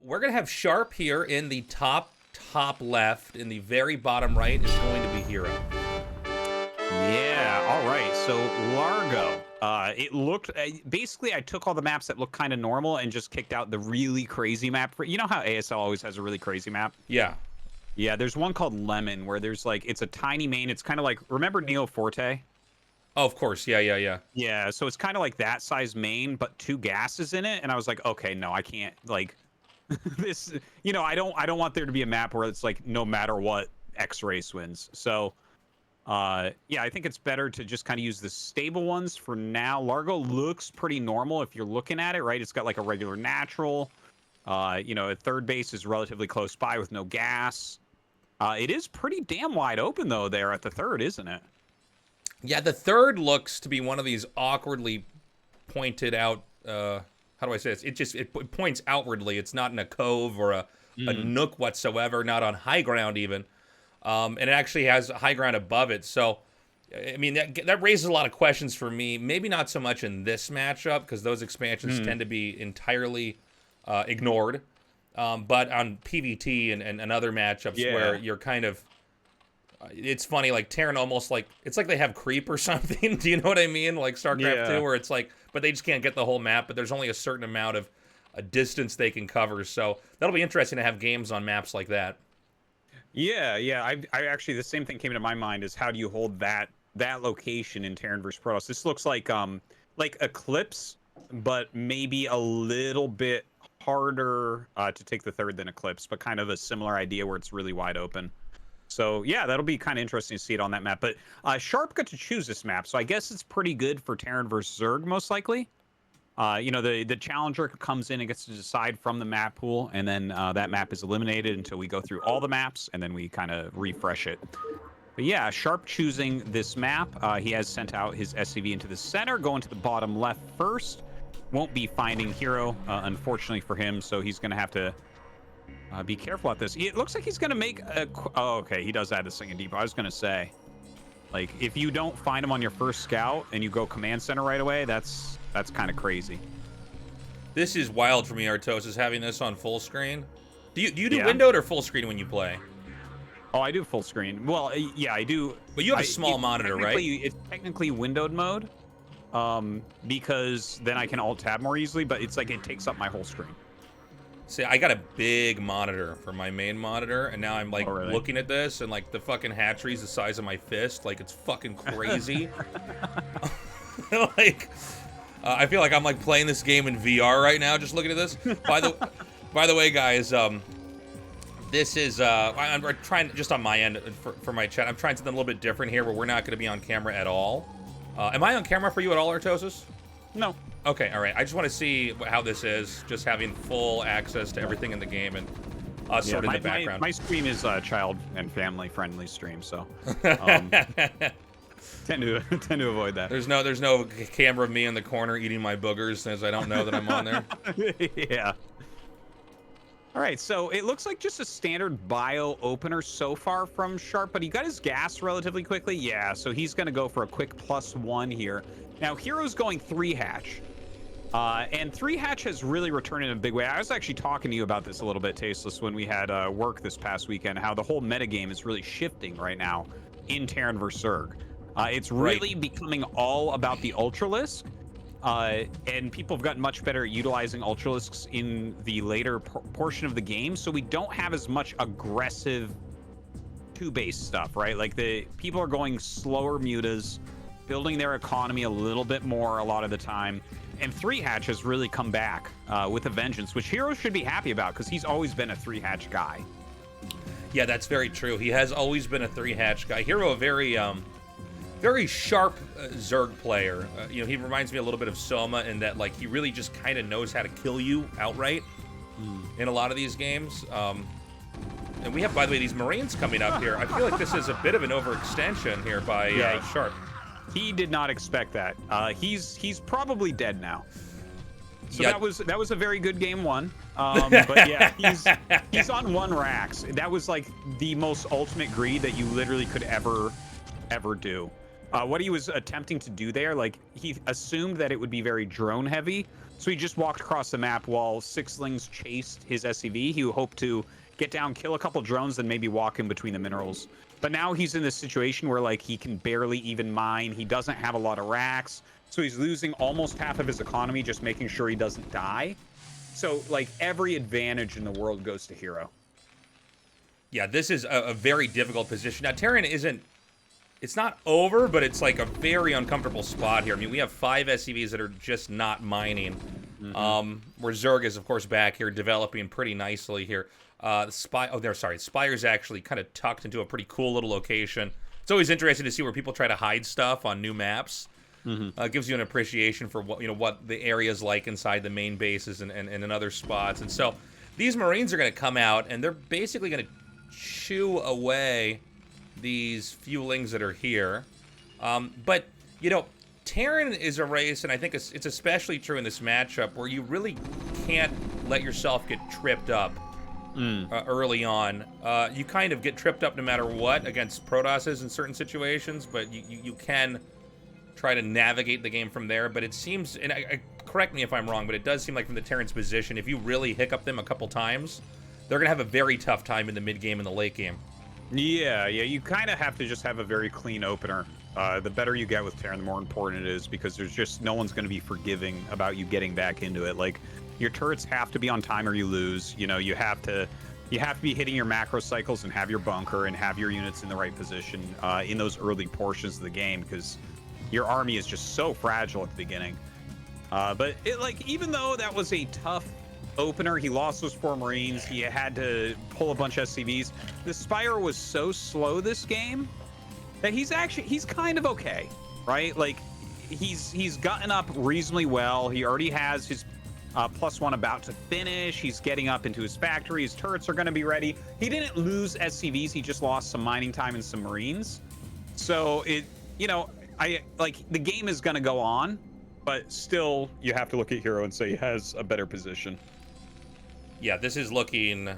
we're going to have Sharp here in the top left. In the very bottom right is going to be Hero. Yeah, all right. So Largo, it looked basically I took all the maps that looked kind of normal and just kicked out the really crazy map. You know how ASL always has a really crazy map? Yeah. Yeah, there's one called Lemon where there's like it's a tiny main. It's kind of like, remember Neo Forte? Oh, of course. Yeah. Yeah, so it's kind of like that size main, but 2 gases in it. And I was like, okay, no, I can't like this. I don't want there to be a map where it's like no matter what, X race wins. So. Yeah, I think it's better to just kind of use the stable ones for now. Largo looks pretty normal if you're looking at it, right? It's got like a regular natural. A third base is relatively close by with no gas. It is pretty damn wide open though there at the third, isn't it? Yeah, the third looks to be one of these awkwardly pointed out. How do I say this? It points outwardly. It's not in a cove or a nook whatsoever. Not on high ground even. And it actually has high ground above it. So, I mean, that raises a lot of questions for me. Maybe not so much in this matchup because those expansions tend to be entirely ignored. But on PVT and other matchups where you're kind of... it's funny, like Terran almost like... it's like they have creep or something. Do you know what I mean? Like StarCraft 2 where it's like... but they just can't get the whole map. But there's only a certain amount of a distance they can cover. So that'll be interesting to have games on maps like that. Yeah. I actually, the same thing came to my mind is how do you hold that location in Terran versus Protoss? This looks like Eclipse, but maybe a little bit harder to take the third than Eclipse, but kind of a similar idea where it's really wide open. So yeah, that'll be kind of interesting to see it on that map. But Sharp got to choose this map, so I guess it's pretty good for Terran versus Zerg most likely. The challenger comes in and gets to decide from the map pool, and then that map is eliminated until we go through all the maps, and then we kind of refresh it. But yeah, Sharp choosing this map. He has sent out his SCV into the center, going to the bottom left first. Won't be finding Hero, unfortunately for him, so he's going to have to be careful at this. It looks like he's going to make a... oh, okay, he does add this thing in deep. I was going to say, like, if you don't find him on your first scout and you go command center right away, that's kind of crazy. This is wild for me, Artosis, having this on full screen. Do you do windowed or full screen when you play? Oh, I do full screen. Well, yeah, I do. But you have a small monitor, right? It's technically windowed mode, because then I can alt-tab more easily, but it's like it takes up my whole screen. See, I got a big monitor for my main monitor, and now I'm like looking at this, and like the fucking hatchery's the size of my fist. Like, it's fucking crazy. Like... I feel like I'm like playing this game in VR right now, just looking at this. By the way, guys, this is I'm trying just on my end for my chat. I'm trying something a little bit different here, where we're not going to be on camera at all. Am I on camera for you at all, Artosis? No. Okay, all right. I just want to see how this is, just having full access to everything in the game and us sort of in the background. My stream is child and family friendly stream, so. Tend to avoid that. There's no camera of me in the corner eating my boogers as I don't know that I'm on there. Yeah. All right, so it looks like just a standard bio opener so far from Sharp, but he got his gas relatively quickly. Yeah, so he's going to go for a quick +1 here. Now, Hero's going 3-hatch. And 3-hatch has really returned in a big way. I was actually talking to you about this a little bit, Tasteless, when we had work this past weekend, how the whole metagame is really shifting right now in Terran vs. Zerg. It's really becoming all about the Ultralisk, and people have gotten much better at utilizing Ultralisks in the later portion of the game, so we don't have as much aggressive 2-base stuff, right? Like, the people are going slower mutas, building their economy a little bit more a lot of the time, and 3-hatch has really come back with a vengeance, which Hero should be happy about, because he's always been a 3-hatch guy. Yeah, that's very true. He has always been a 3-hatch guy. Hero, a very sharp Zerg player. He reminds me a little bit of Soma in that, like, he really just kind of knows how to kill you outright in a lot of these games. And we have, by the way, these Marines coming up here. I feel like this is a bit of an overextension here by Sharp. He did not expect that. He's probably dead now. So that was a very good game one. But yeah, he's on 1 Rax. That was like the most ultimate greed that you literally could ever do. What he was attempting to do there, like he assumed that it would be very drone heavy, so he just walked across the map while sixlings chased his SCV. He hoped to get down, kill a couple drones, then maybe walk in between the minerals. But now he's in this situation where like he can barely even mine. He doesn't have a lot of racks, so he's losing almost half of his economy just making sure he doesn't die. So like every advantage in the world goes to Hero. Yeah, this is a very difficult position. Now, Terran isn't... It's not over, but it's like a very uncomfortable spot here. I mean, we have 5 SCVs that are just not mining. Where Zerg is, of course, back here developing pretty nicely here. Spire's actually kind of tucked into a pretty cool little location. It's always interesting to see where people try to hide stuff on new maps. It gives you an appreciation for what the area's like inside the main bases and in other spots. And so these Marines are going to come out, and they're basically going to chew away these fewlings that are here. But, Terran is a race, and I think it's especially true in this matchup, where you really can't let yourself get tripped up early on. You kind of get tripped up no matter what against Protosses in certain situations, but you can try to navigate the game from there. But it seems, and correct me if I'm wrong, but it does seem like from the Terran's position, if you really hiccup them a couple times, they're going to have a very tough time in the mid-game and the late game. Yeah, you kind of have to just have a very clean opener. The better you get with Terran, the more important it is, because there's just no one's going to be forgiving about you getting back into it. Like, your turrets have to be on time or you lose. You have to be hitting your macro cycles and have your bunker and have your units in the right position in those early portions of the game, because your army is just so fragile at the beginning. But even though that was a tough opener, he lost those 4 Marines, he had to pull a bunch of SCVs. The Spire was so slow this game that he's kind of okay, right? Like, he's gotten up reasonably well. He already has his +1 about to finish. He's getting up into his factory. His turrets are going to be ready. He didn't lose SCVs. He just lost some mining time and some Marines. So the game is going to go on, but still you have to look at Hero and say he has a better position. Yeah, this is looking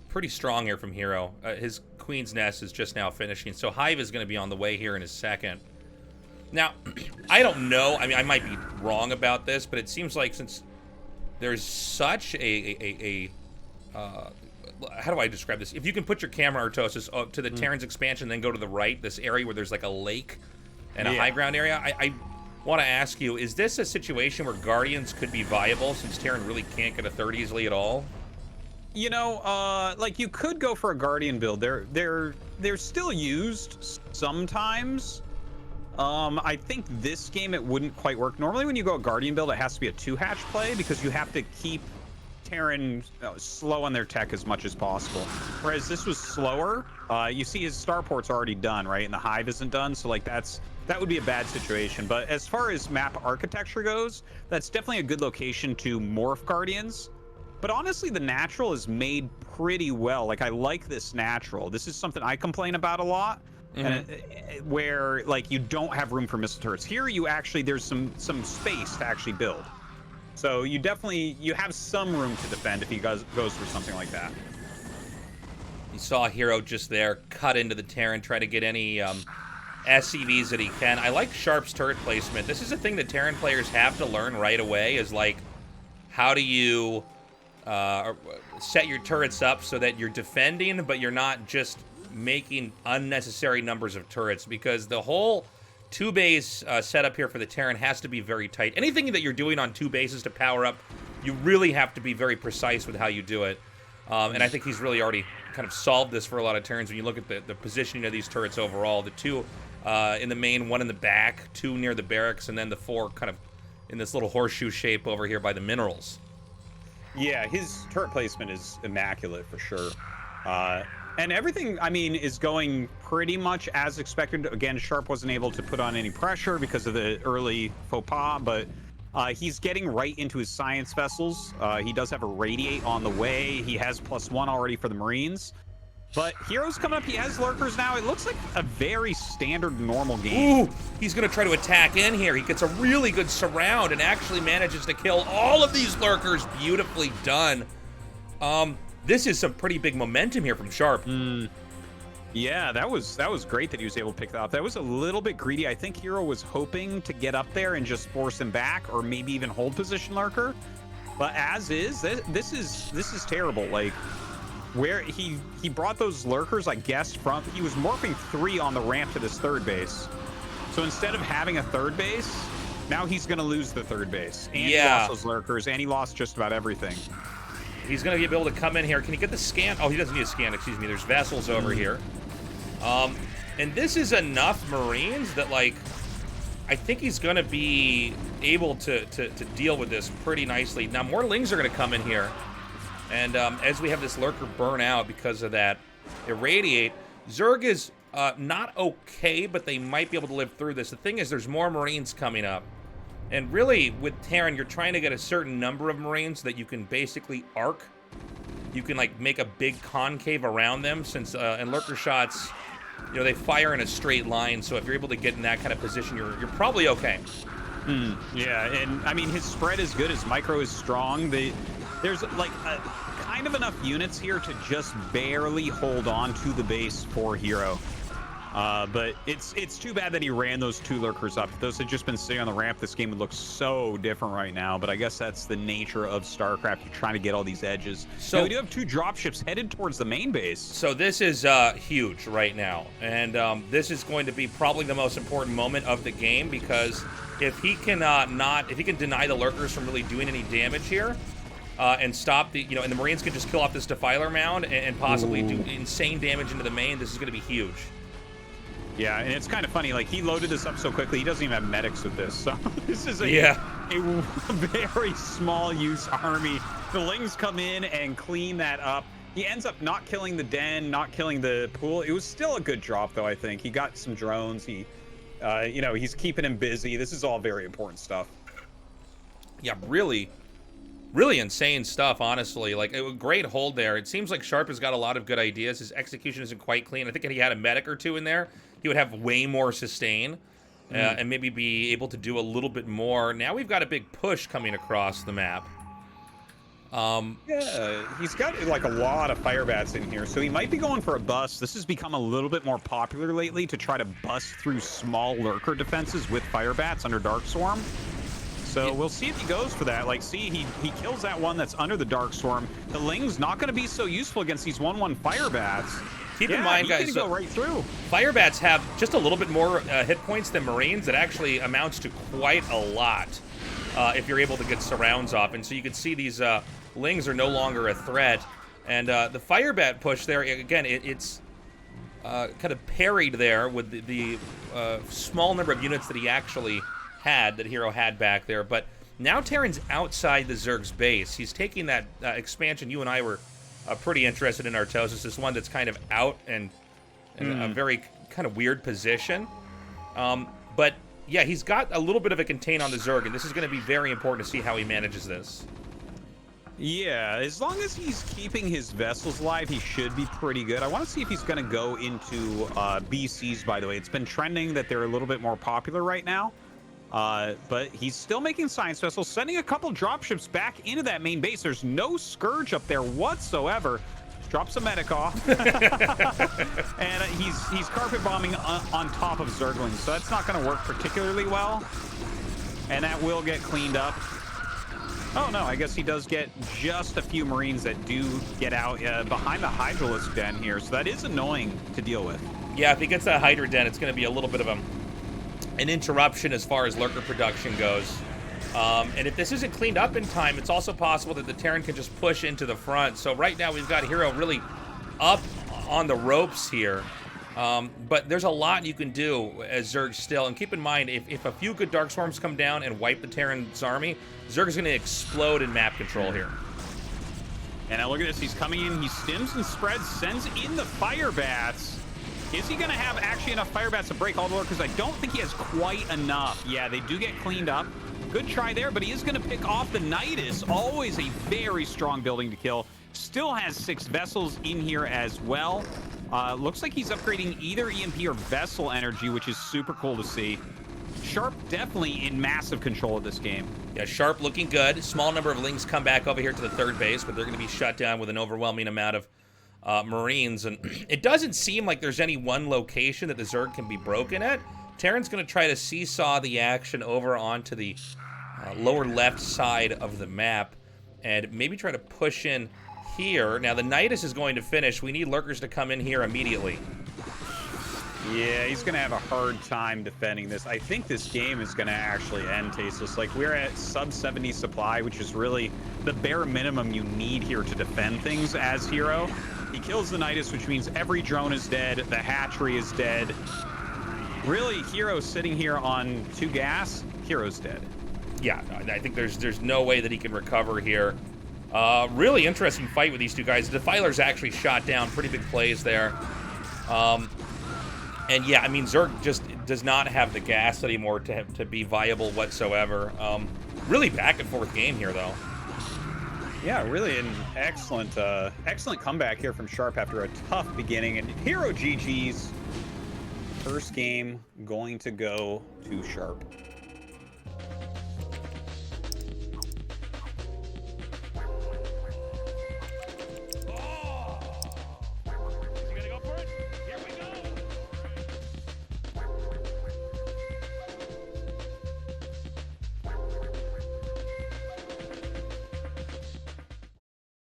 pretty strong here from Hero. His Queen's Nest is just now finishing, so Hive is going to be on the way here in a second. Now, I don't know. I mean, I might be wrong about this, but it seems like since there's such how do I describe this? If you can put your camera, Artosis, to the Terran's expansion, then go to the right, this area where there's like a lake and a high ground area, I want to ask you, is this a situation where Guardians could be viable since Terran really can't get a third easily at all? You could go for a Guardian build. They're still used sometimes. I think this game it wouldn't quite work. Normally when you go a Guardian build, it has to be a 2-hatch play because you have to keep Terran slow on their tech as much as possible. Whereas this was slower. You see his starport's already done, right? And the Hive isn't done, so that would be a bad situation. But as far as map architecture goes, that's definitely a good location to morph Guardians. But honestly, the natural is made pretty well. Like, I like this natural. This is something I complain about a lot. And where you don't have room for missile turrets. Here there's some space to actually build. So you have some room to defend if he goes for something like that. You saw Hero just there cut into the Terran, try to get any SCVs that he can. I like Sharp's turret placement. This is a thing that Terran players have to learn right away, is like, how do you set your turrets up so that you're defending, but you're not just making unnecessary numbers of turrets, because the whole 2-base setup here for the Terran has to be very tight. Anything that you're doing on 2 bases to power up, you really have to be very precise with how you do it. And I think he's really already kind of solved this for a lot of Terrans. When you look at the positioning of these turrets overall, the 2 in the main, 1 in the back, 2 near the barracks, and then the 4 kind of in this little horseshoe shape over here by the minerals. Yeah, his turret placement is immaculate for sure. And everything, is going pretty much as expected. Again, Sharp wasn't able to put on any pressure because of the early faux pas, but he's getting right into his science vessels. He does have a radiate on the way. He has +1 already for the Marines. But Hero's coming up. He has lurkers now. It looks like a very standard normal game. Ooh, he's going to try to attack in here. He gets a really good surround and actually manages to kill all of these lurkers. Beautifully done. This is some pretty big momentum here from Sharp. Yeah, that was great that he was able to pick that up. That was a little bit greedy. I think Hero was hoping to get up there and just force him back, or maybe even hold position lurker. But as is, this is terrible. Like, where he brought those lurkers, I guess, from he was morphing 3 on the ramp to this third base. So instead of having a third base, now he's gonna lose the third base. And he lost those lurkers, and he lost just about everything. He's gonna be able to come in here. Can he get the scan? Oh, he doesn't need a scan. Excuse me. There's vessels over here. And this is enough Marines that, like, I think he's going to be able to deal with this pretty nicely. Now, more Lings are going to come in here. And as we have this Lurker burn out because of that Irradiate, Zerg is not okay, but they might be able to live through this. The thing is, there's more Marines coming up. And really, with Terran, you're trying to get a certain number of Marines that you can basically arc. You can, like, make a big concave around them, since in Lurker shots, you know, they fire in a straight line, so if you're able to get in that kind of position, you're probably okay. Yeah, and I mean, his spread is good, his micro is strong. There's like kind of enough units here to just barely hold on to the base for Hero. But it's too bad that he ran those 2 lurkers up. If those had just been sitting on the ramp, this game would look so different right now. But I guess that's the nature of StarCraft. You're trying to get all these edges. So we do have 2 dropships headed towards the main base. So this is huge right now. And this is going to be probably the most important moment of the game, because if he can if he can deny the lurkers from really doing any damage here, and stop the, and the Marines can just kill off this Defiler mound and possibly do insane damage into the main, this is going to be huge. Yeah, and it's kind of funny, like, he loaded this up so quickly, he doesn't even have medics with this, so this is a very small use army. The Lings come in and clean that up. He ends up not killing the den, not killing the pool. It was still a good drop, though, I think. He got some drones. He, he's keeping him busy. This is all very important stuff. Yeah, really insane stuff, honestly. Like, a great hold there. It seems like Sharp has got a lot of good ideas. His execution isn't quite clean. I think if he had a medic or 2 in there, he would have way more sustain and maybe be able to do a little bit more. Now we've got a big push coming across the map. Yeah, he's got, like, a lot of fire bats in here, so he might be going for a bust. This has become a little bit more popular lately, to try to bust through small lurker defenses with fire bats under Dark Swarm. So we'll see if he goes for that. Like, see, he kills that one that's under the Dark Swarm. The Ling's not going to be so useful against these 1/1 fire bats. Keep in mind, guys, go right through. Fire bats have just a little bit more hit points than Marines. That actually amounts to quite a lot if you're able to get surrounds off. And so you can see these Lings are no longer a threat. And the fire bat push there, again, it's kind of parried there with the small number of units that he actually had, that Hero had back there. But now Terran's outside the Zerg's base. He's taking that expansion. You and I were pretty interested in Artosis, this one that's kind of out and in a very kind of weird position. But yeah, he's got a little bit of a contain on the Zerg, and this is going to be very important to see how he manages this. Yeah, as long as he's keeping his vessels alive, he should be pretty good. I want to see if he's going to go into BCs, by the way. It's been trending that they're a little bit more popular right now. But he's still making science vessels, sending a couple dropships back into that main base. There's no Scourge up there whatsoever. Drops a medic off. And he's carpet bombing on top of Zerglings, so that's not going to work particularly well. And that will get cleaned up. Oh, no, I guess he does get just a few Marines that do get out behind the Hydralisk den here, so that is annoying to deal with. Yeah, if he gets that Hydra den, it's going to be a little bit of an interruption as far as lurker production goes. And if this isn't cleaned up in time, it's also possible that the Terran can just push into the front. So right now we've got Hero really up on the ropes here. But there's a lot you can do as Zerg still. And keep in mind, if a few good Dark Swarms come down and wipe the Terran's army, Zerg's going to explode in map control here. And now look at this. He's coming in. He stims and spreads, sends in the fire bats. Is he going to have actually enough fire bats to break all the lurkers? I don't think he has quite enough. Yeah, they do get cleaned up. Good try there, but he is going to pick off the Nidus. Always a very strong building to kill. Still has 6 vessels in here as well. Looks like he's upgrading either EMP or vessel energy, which is super cool to see. Sharp definitely in massive control of this game. Yeah, Sharp looking good. Small number of Lings come back over here to the third base, but they're going to be shut down with an overwhelming amount of Marines, and it doesn't seem like there's any one location that the Zerg can be broken at. Terran's going to try to seesaw the action over onto the lower left side of the map and maybe try to push in here. Now, the Nidus is going to finish. We need Lurkers to come in here immediately. Yeah, he's going to have a hard time defending this. I think this game is going to actually end, Tasteless. Like, we're at sub 70 supply, which is really the bare minimum you need here to defend things as Hero. He kills the Nidus, which means every drone is dead. The hatchery is dead. Really, Hero sitting here on 2 gas. Hero's dead. Yeah, I think there's no way that he can recover here. Really interesting fight with these two guys. The Defiler's actually shot down. Pretty big plays there. And yeah, I mean, Zerg just does not have the gas anymore to be viable whatsoever. Really back and forth game here, though. Yeah, really an excellent comeback here from Sharp after a tough beginning. And Hero GG's first game going to go to Sharp.